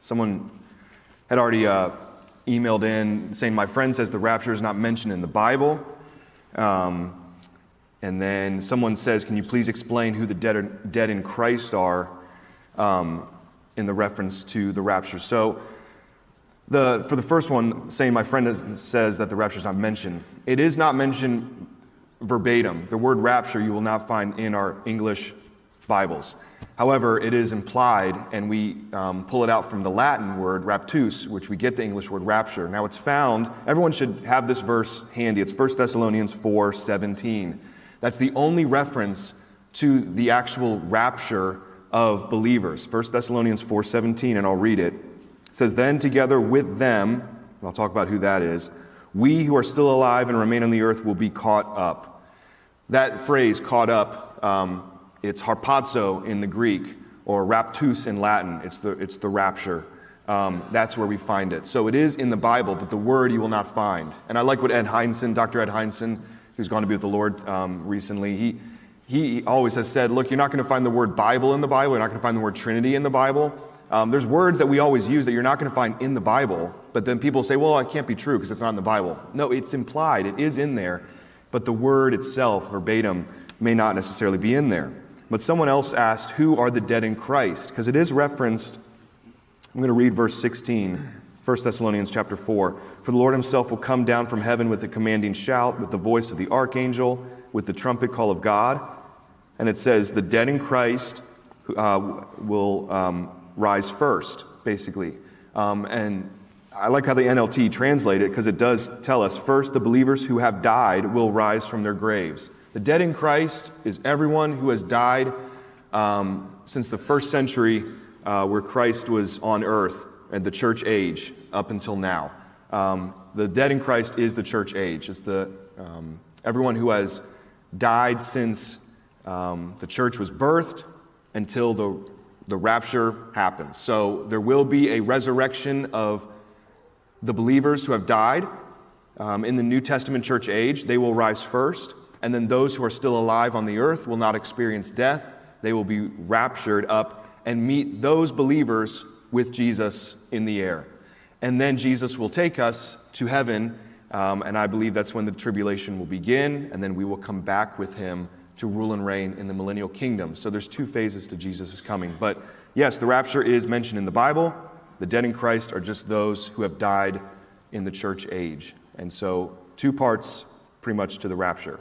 Someone had already emailed in saying, my friend says the rapture is not mentioned in the Bible. And then someone says, can you please explain who the dead in Christ are in the reference to the rapture? So for the first one, saying my friend says that the rapture is not mentioned, it is not mentioned verbatim. The word rapture you will not find in our English Bibles. However, it is implied, and we pull it out from the Latin word raptus, which we get the English word rapture. Now it's found, everyone should have this verse handy. It's 1 Thessalonians 4:17. That's the only reference to the actual rapture of believers. 1 Thessalonians 4:17, and I'll read it. It says, then together with them, and I'll talk about who that is, we who are still alive and remain on the earth will be caught up. That phrase, caught up, it's harpazo in the Greek, or raptus in Latin. It's the rapture. That's where we find it. So it is in the Bible, but the word you will not find. And I like what Dr. Ed Heinzen, who's gone to be with the Lord recently, he always has said, look, you're not going to find the word Bible in the Bible. You're not going to find the word Trinity in the Bible. There's words that we always use that you're not going to find in the Bible, but then people say, well, it can't be true because it's not in the Bible. No, it's implied. It is in there, but the word itself, verbatim, may not necessarily be in there. But someone else asked, who are the dead in Christ? Because it is referenced, I'm going to read verse 16, 1 Thessalonians chapter 4. For the Lord himself will come down from heaven with a commanding shout, with the voice of the archangel, with the trumpet call of God. And it says, the dead in Christ will rise first, basically. And I like how the NLT translate it, because it does tell us, first the believers who have died will rise from their graves. The dead in Christ is everyone who has died since the first century where Christ was on earth and the church age up until now. The dead in Christ is the church age. It's everyone who has died since the church was birthed until the rapture happens. So there will be a resurrection of the believers who have died in the New Testament church age. They will rise first. And then those who are still alive on the earth will not experience death. They will be raptured up and meet those believers with Jesus in the air. And then Jesus will take us to heaven, and I believe that's when the tribulation will begin, and then we will come back with him to rule and reign in the millennial kingdom. So there's two phases to Jesus' coming. But yes, the rapture is mentioned in the Bible. The dead in Christ are just those who have died in the church age. And so two parts pretty much to the rapture.